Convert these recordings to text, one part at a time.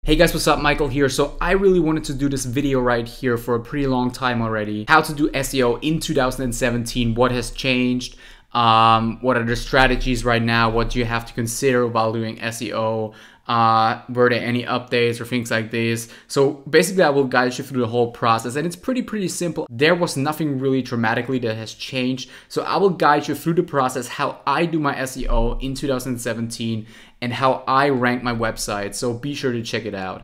Hey guys, what's up? Michael here. So I really wanted to do this video right here for a pretty long time already. How to do SEO in 2017, what has changed, what are the strategies right now, what do you have to consider while doing SEO, were there any updates or things like this. So basically I will guide you through the whole process, and it's pretty simple. There was nothing really dramatically that has changed. So I will guide you through the process, how I do my SEO in 2017 and how I rank my website. So be sure to check it out.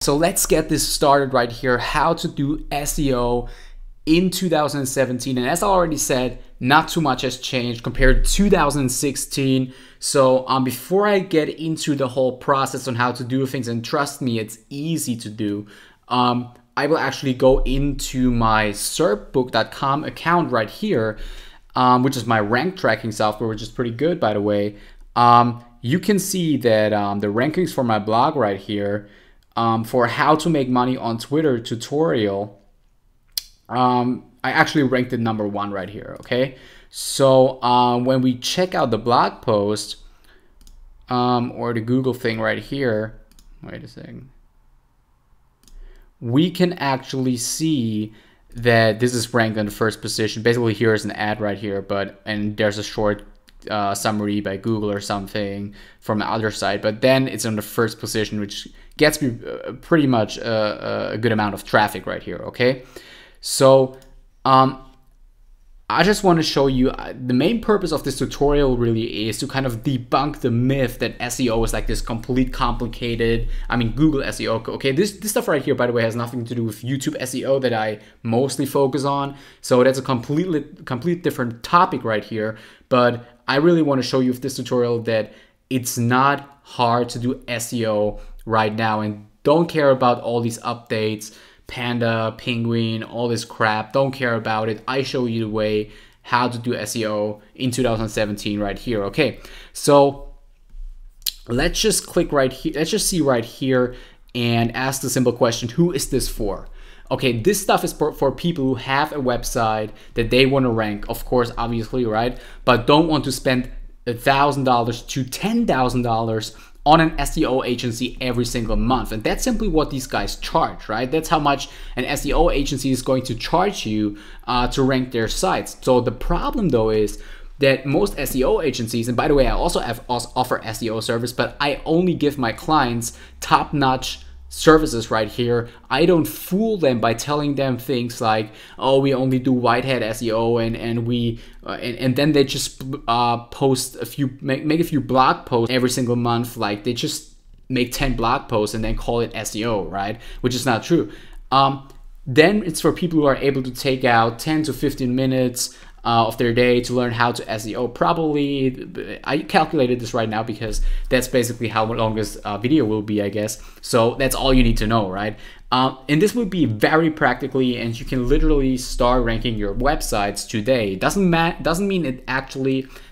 So let's get this started right here, how to do SEO in 2017. And as I already said, not too much has changed compared to 2016. So before I get into the whole process on how to do things, and trust me, it's easy to do, I will actually go into my serpbook.com account right here, which is my rank tracking software, which is pretty good, by the way. You can see that the rankings for my blog right here, for how to make money on Twitter tutorial, I actually ranked it #1 right here, okay? So when we check out the blog post, or the Google thing right here, wait a second, we can actually see that this is ranked in the first position. Basically, here's an ad right here, and there's a short summary by Google or something from the other side, but then it's on the first position, which gets me pretty much a good amount of traffic right here, okay? So I just want to show you, the main purpose of this tutorial really is to kind of debunk the myth that SEO is like this complete complicated, Google SEO, okay? This stuff right here, by the way, has nothing to do with YouTube SEO that I mostly focus on. So that's a complete different topic right here. But I really want to show you with this tutorial that it's not hard to do SEO right now, and don't care about all these updates, Panda, Penguin, all this crap. Don't care about it. I show you the way how to do SEO in 2017 right here. Okay, so let's just click right here. Let's just see right here and ask the simple question, who is this for? Okay, this stuff is for people who have a website that they want to rank, of course, obviously, right? But don't want to spend $1,000 to $10,000 on an SEO agency every single month. And that's simply what these guys charge, right? That's how much an SEO agency is going to charge you to rank their sites. So the problem though is that most SEO agencies, and by the way, I also offer SEO service, but I only give my clients top-notch services right here. I don't fool them by telling them things like, oh, we only do whitehead SEO, and then they just post a few, make a few blog posts every single month. Like they just make 10 blog posts and then call it SEO, right? Which is not true. Then it's for people who are able to take out 10 to 15 minutes of their day to learn how to SEO. Probably, I calculated this right now because that's basically how long this video will be, I guess. So that's all you need to know, right? And this will be very practically, and you can literally start ranking your websites today. Doesn't mean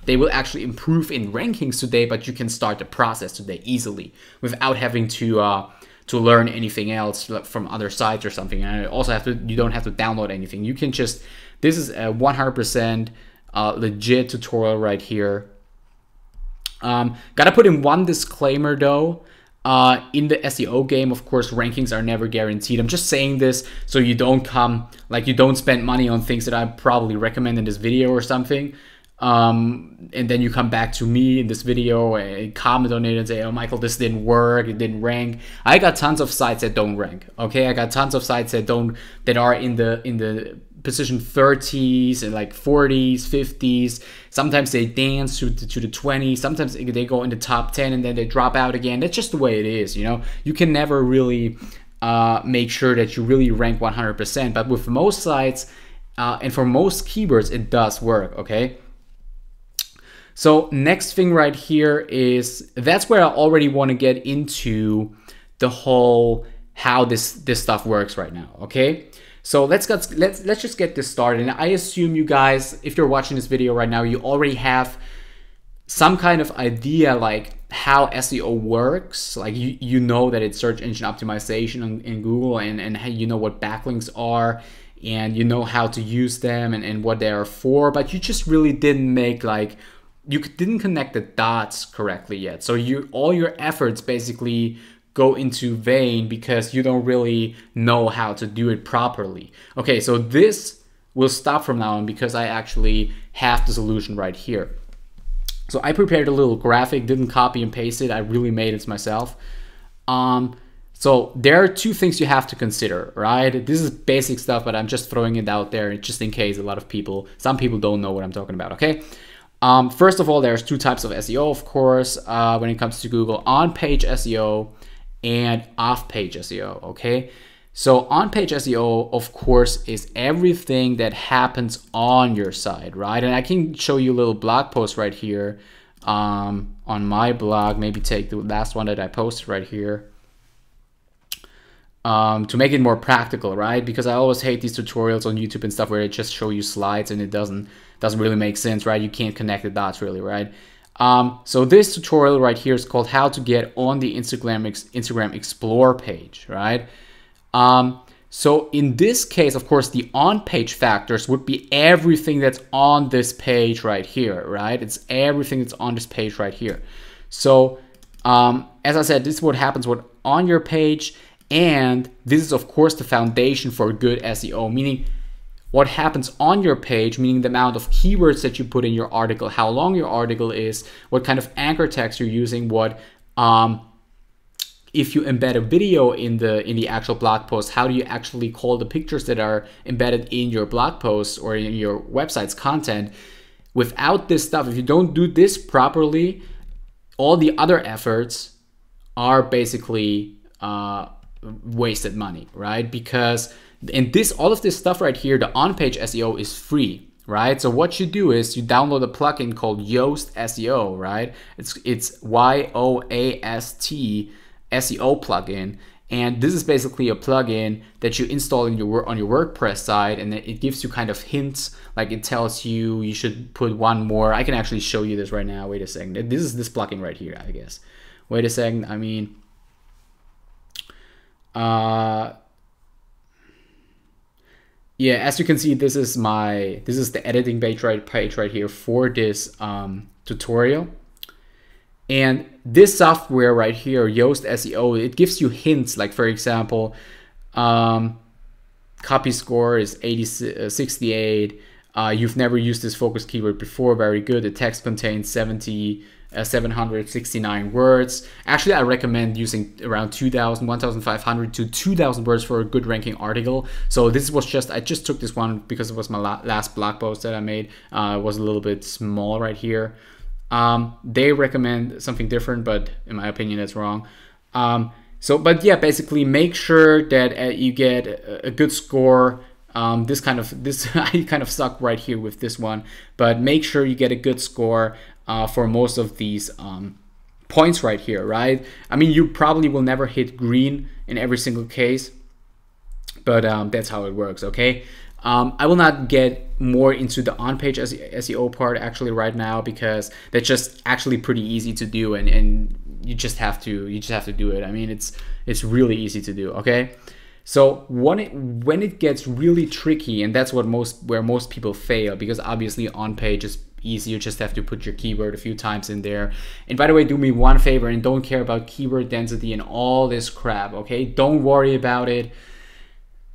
they will actually improve in rankings today, but you can start the process today easily without having to learn anything else from other sites or something. And also you don't have to download anything. You can just, this is a 100% legit tutorial right here. Gotta put in one disclaimer though. In the SEO game, of course, rankings are never guaranteed. I'm just saying this so you don't you don't spend money on things that I probably recommend in this video or something. And then you come back to me in this video and comment on it and say, oh, Michael, this didn't work, it didn't rank. I got tons of sites that don't rank, okay? I got tons of sites that are in the position 30s and like 40s, 50s. Sometimes they dance to the 20s. Sometimes they go in the top 10 and then they drop out again. That's just the way it is, you know? You can never really make sure that you really rank 100%. But with most sites and for most keywords, it does work, okay? So next thing right here is, that's where I already want to get into the whole how this stuff works right now, okay? So let's just get this started. And I assume you guys, if you're watching this video right now, you already have some kind of idea like how SEO works, like you know that it's search engine optimization in Google, and you know what backlinks are, and you know how to use them and what they are for, but you just really didn't make like, you didn't connect the dots correctly yet. So all your efforts basically go into vain because you don't really know how to do it properly. Okay, so this will stop from now on because I actually have the solution right here. So I prepared a little graphic, didn't copy and paste it. I really made it myself. So there are two things you have to consider, right? This is basic stuff, but I'm just throwing it out there just in case some people don't know what I'm talking about, okay? First of all, there's two types of SEO, of course, when it comes to Google: on-page SEO and off-page SEO, okay? So on-page SEO, of course, is everything that happens on your site, right? And I can show you a little blog post right here on my blog. Maybe take the last one that I posted right here to make it more practical, right? Because I always hate these tutorials on YouTube and stuff where they just show you slides and it doesn't really make sense, right? You can't connect the dots really, right? So this tutorial right here is called how to get on the Instagram Explore page, right? So in this case, of course, the on-page factors would be everything that's on this page right here, right? It's everything that's on this page right here. So as I said, this is what happens on your page, and this is, of course, the foundation for good SEO, meaning what happens on your page, meaning the amount of keywords that you put in your article, how long your article is, what kind of anchor text you're using, what if you embed a video in the actual blog post, how do you actually call the pictures that are embedded in your blog post or in your website's content? Without this stuff, if you don't do this properly, all the other efforts are basically wasted money, right? Because all of this stuff right here, the on-page SEO is free, right? So what you do is you download a plugin called Yoast Seo, right? It's YOAST SEO plugin, and this is basically a plugin that you install on your WordPress site, and it gives you kind of hints, like it tells you should put one more. I can actually show you this right now. Wait a second. This is this plugin right here, I guess. Wait a second. I mean, yeah, as you can see, this is the editing page right here for this tutorial. And this software right here, Yoast Seo, it gives you hints, like for example, copy score is 68. You've never used this focus keyword before, very good. The text contains 769 words. Actually, I recommend using around 1,500 to 2,000 words for a good ranking article. So this was I just took this one because it was my last blog post that I made. It was a little bit small right here. They recommend something different, but in my opinion, that's wrong. But yeah, basically make sure that you get a good score. I kind of suck right here with this one, but make sure you get a good score for most of these points right here, right? I mean, you probably will never hit green in every single case, but that's how it works, okay? I will not get more into the on-page SEO part actually right now, because that's just actually pretty easy to do, and you just have to do it. I mean, it's really easy to do, okay? So when it gets really tricky, and that's where most people fail, because obviously on-page is easy. You just have to put your keyword a few times in there. And by the way, do me one favor and don't care about keyword density and all this crap, okay? Don't worry about it.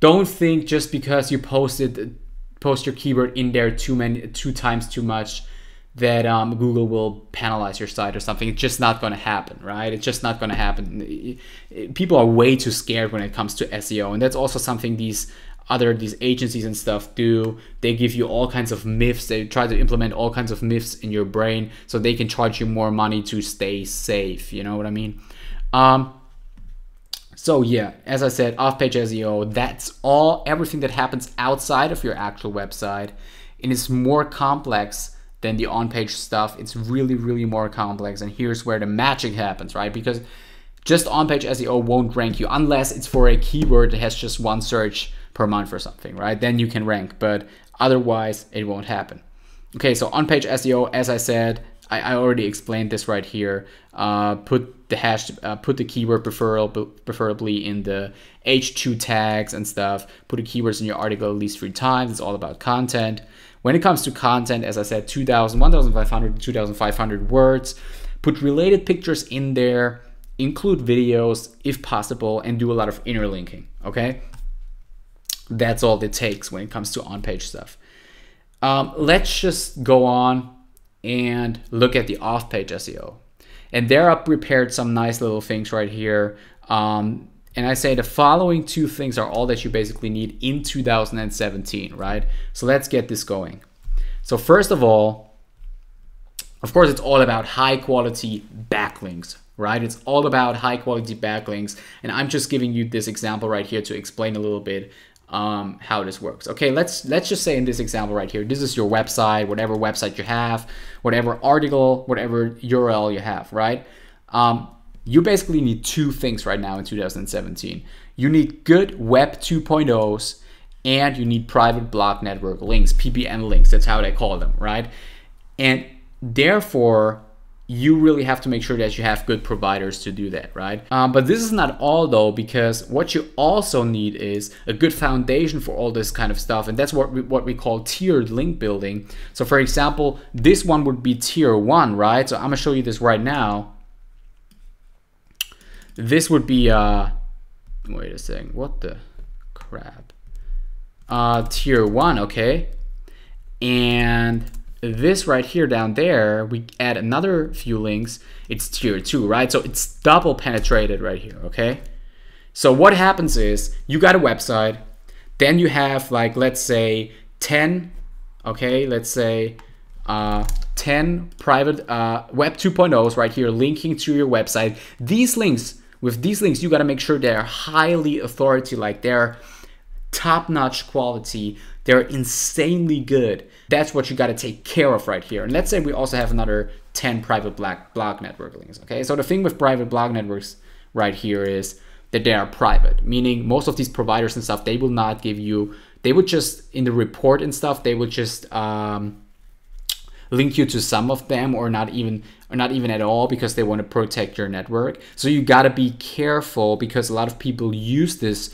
Don't think just because you post your keyword in there two times too much that Google will penalize your site or something. It's just not going to happen, right? It's just not going to happen. People are way too scared when it comes to SEO, and that's also something these agencies and stuff do. They give you all kinds of myths. They try to implement all kinds of myths in your brain so they can charge you more money to stay safe. You know what I mean? So yeah, as I said, off-page SEO, that's everything that happens outside of your actual website, and it's more complex than the on-page stuff. It's really, really more complex, and here's where the magic happens, right? Because just on-page SEO won't rank you unless it's for a keyword that has just one search per month or something, right? Then you can rank, but otherwise it won't happen. Okay, so on-page SEO, as I said, I already explained this right here. Put the keyword preferably in the H2 tags and stuff. Put the keywords in your article at least 3 times. It's all about content. When it comes to content, as I said, 1,500 to 2,500 words. Put related pictures in there. Include videos if possible, and do a lot of interlinking. Okay, that's all it takes when it comes to on-page stuff. Let's just go on and look at the off-page SEO. And there I prepared some nice little things right here. And I say the following 2 things are all that you basically need in 2017, right? So let's get this going. So first of all, of course, it's all about high quality backlinks, right? It's all about high quality backlinks. And I'm just giving you this example right here to explain a little bit how this works. Okay, let's just say in this example right here, this is your website, whatever website you have, whatever article, whatever URL you have, right? You basically need 2 things right now in 2017. You need good Web 2.0s and you need private blog network links, PBN links, that's how they call them, right? And therefore, you really have to make sure that you have good providers to do that, right? But this is not all though, because what you also need is a good foundation for all this kind of stuff. And that's what we call tiered link building. So for example, this one would be tier 1, right? So I'm gonna show you this right now. This would be, wait a second, what the crap? Tier 1, okay. And this right here down there, we add another few links, it's tier 2, right? So it's double penetrated right here, okay? So what happens is you got a website, then you have like, let's say 10, okay, let's say 10 private Web 2.0s right here linking to your website. These links, with these links, you got to make sure they're highly authority, like they're top-notch quality, they're insanely good. That's what you got to take care of right here. And let's say we also have another 10 private blog network links, okay? So the thing with private blog networks right here is that they are private, meaning most of these providers and stuff, they will not give you, they would just, in the report and stuff, they would just link you to some of them, or not even at all, because they want to protect your network. So you got to be careful, because a lot of people use this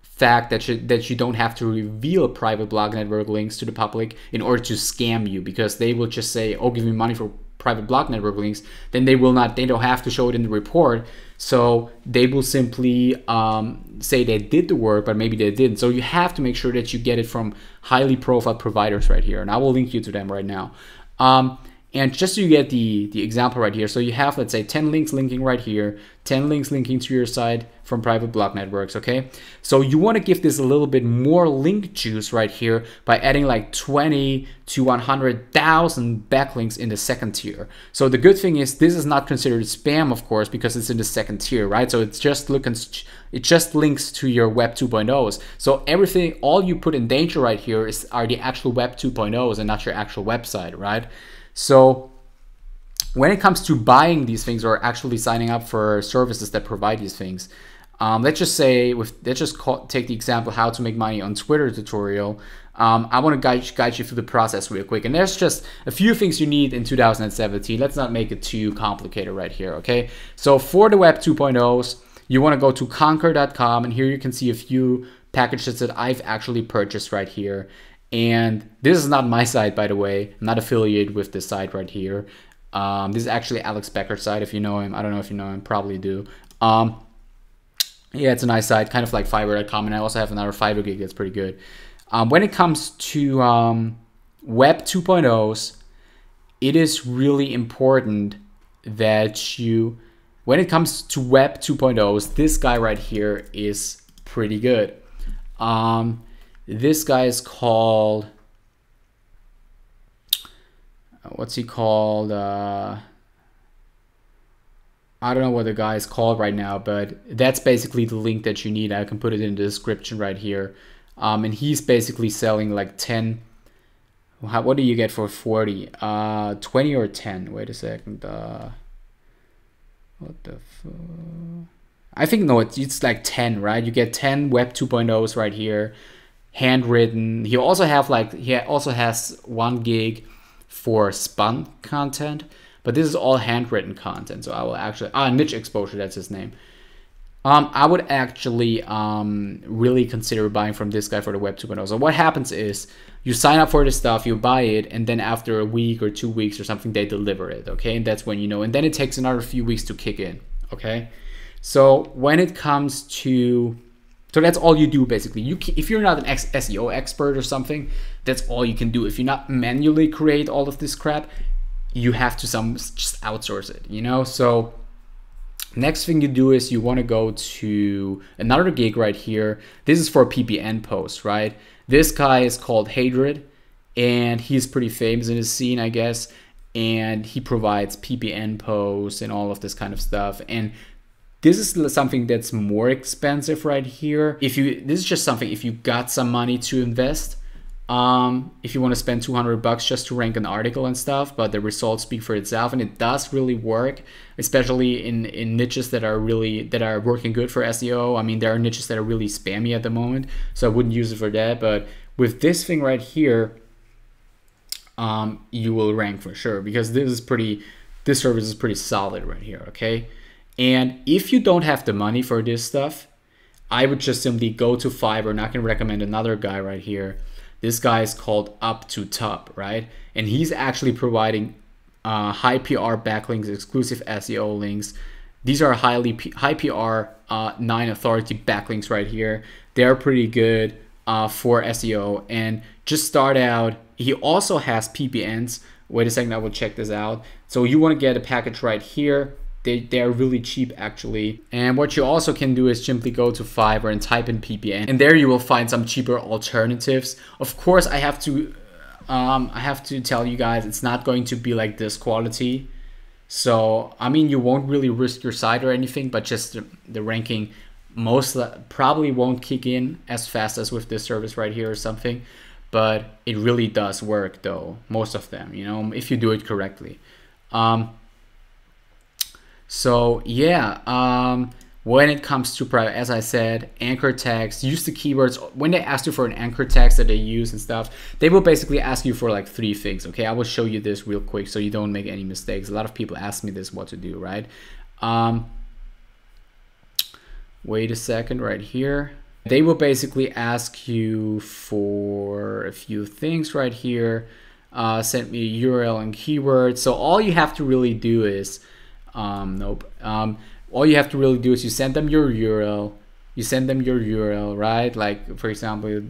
fact that you don't have to reveal private blog network links to the public in order to scam you, because they will just say, oh, give me money for private blog network links. Then they don't have to show it in the report, so they will simply say they did the work, but maybe they didn't. So you have to make sure that you get it from highly profiled providers right here, and I will link you to them right now. And just so you get the example right here, so you have, let's say, 10 links linking right here, 10 links linking to your site from private blog networks, okay? So you want to give this a little bit more link juice right here by adding like 20 to 100,000 backlinks in the second tier. So the good thing is this is not considered spam, of course, because it's in the second tier, right? So it just links to your Web 2.0s. So everything, all you put in danger right here are the actual Web 2.0s and not your actual website, right? So when it comes to buying these things or actually signing up for services that provide these things, let's just take the example how to make money on Twitter tutorial. I want to guide you through the process real quick, and there's just a few things you need in 2017. Let's not make it too complicated right here, okay? So for the Web 2.0s, you want to go to conquer.com, and here you can see a few packages that I've actually purchased right here. And this is not my site, by the way. I'm not affiliated with this site right here. This is actually Alex Becker's site, if you know him. I don't know if you know him, probably do. Yeah, it's a nice site, kind of like Fiverr.com, and I also have another Fiverr gig that's pretty good. When it comes to Web 2.0s, it is really important that when it comes to Web 2.0s, this guy right here is pretty good. This guy is called, what's he called? I don't know what the guy is called right now, but that's basically the link that you need. I can put it in the description right here. And he's basically selling like 10. What do you get for 40? 20 or 10? Wait a second. What the fuck? I think, no, it's like 10, right? You get 10 Web 2.0s right here. Handwritten. He also has 1 gig for spun content, but this is all handwritten content. So I will actually niche exposure, that's his name. I would actually really consider buying from this guy for the Web 2.0. So what happens is you sign up for this stuff, you buy it, and then after a week or 2 weeks or something, they deliver it, okay? And that's when you know. And then it takes another few weeks to kick in, okay? So when it comes to, so that's all you do basically. If you're not an SEO expert or something, that's all you can do. If you not manually create all of this crap, you have to just outsource it, you know? So next thing you do is you want to go to another gig right here. This is for a PPN post, right? This guy is called Hadrid, and he's pretty famous in his scene, I guess. And he provides PPN posts and all of this kind of stuff. And this is something that's more expensive right here. This is just something, if you got some money to invest, if you want to spend $200 just to rank an article and stuff, but the results speak for itself, and it does really work, especially in niches that are working good for SEO. I mean, there are niches that are really spammy at the moment, so I wouldn't use it for that. But with this thing right here, you will rank for sure, because this service is pretty solid right here, okay? And if you don't have the money for this stuff, I would just simply go to Fiverr, and I can recommend another guy right here. This guy is called Up to Top, right? And he's actually providing high PR backlinks, exclusive SEO links. These are high PR 9 authority backlinks right here. They're pretty good for SEO. And just start out, he also has PPNs. Wait a second, I will check this out. So you want to get a package right here. They're really cheap actually. And what you also can do is simply go to Fiverr and type in PPN, and there you will find some cheaper alternatives. Of course, I have to tell you guys, it's not going to be like this quality. So I mean, you won't really risk your site or anything, but just the ranking probably won't kick in as fast as with this service right here or something. But it really does work though, most of them, you know, if you do it correctly. So yeah, when it comes to, as I said, anchor tags, use the keywords. When they ask you for an anchor text that they use and stuff, they will basically ask you for like 3 things, okay? I will show you this real quick so you don't make any mistakes. A lot of people ask me this, what to do, right? Wait a second right here. They will basically ask you for a few things right here. Send me a URL and keywords. So all you have to really do is, all you have to really do is you send them your URL. Right? Like for example,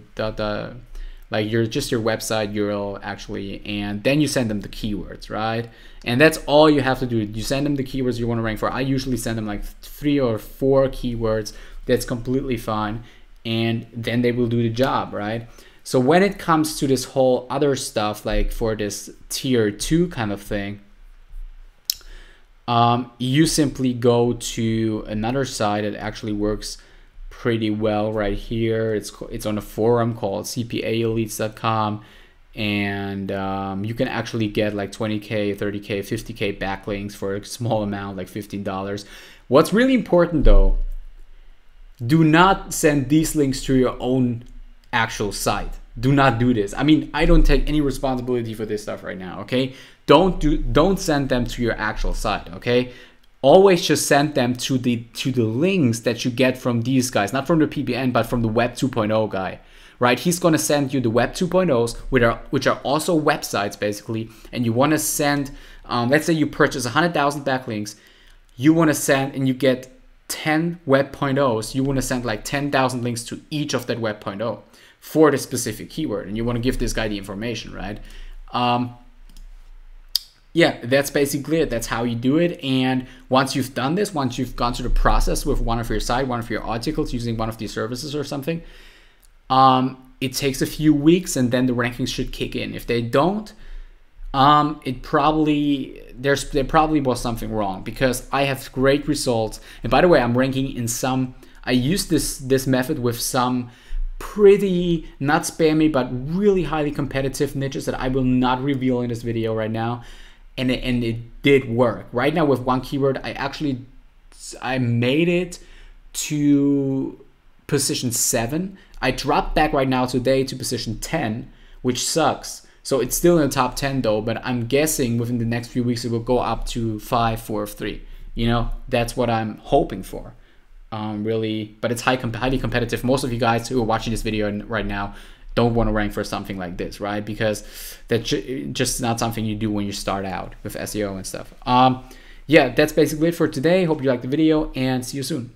like your website URL actually, and then you send them the keywords, right? And that's all you have to do. You send them the keywords you want to rank for. I usually send them like 3 or 4 keywords. That's completely fine, and then they will do the job, right? So when it comes to this whole other stuff, like for this tier 2 kind of thing, you simply go to another site that actually works pretty well right here. It's on a forum called cpaelites.com, and you can actually get like 20k, 30k, 50k backlinks for a small amount, like $15. What's really important though, do not send these links to your own actual site. Do not do this. I mean, I don't take any responsibility for this stuff right now, okay? Don't send them to your actual site, okay? Always just send them to the links that you get from these guys, not from the PPN, but from the Web 2.0 guy, right? He's gonna send you the Web 2.0s, which are also websites basically, and you wanna send, let's say you purchase 100,000 backlinks, you wanna send, and you get 10 Web 0.0s, you wanna send like 10,000 links to each of that Web 0.0 for the specific keyword, and you wanna give this guy the information, right? Yeah, that's basically it. That's how you do it. And once you've done this, once you've gone through the process with one of your site, one of your articles using one of these services or something, it takes a few weeks, and then the rankings should kick in. If they don't, there probably was something wrong, because I have great results. And by the way, I'm ranking in some, I use this method with some pretty, not spammy, but really highly competitive niches that I will not reveal in this video right now. And it did work. Right now with one keyword, I made it to position 7. I dropped back right now today to position 10, which sucks. So it's still in the top 10 though, but I'm guessing within the next few weeks it will go up to 5, 4, 3. You know, that's what I'm hoping for. Really, but it's highly competitive. Most of you guys who are watching this video right now don't want to rank for something like this, right? Because that's just not something you do when you start out with SEO and stuff. Yeah, that's basically it for today. Hope you liked the video, and see you soon.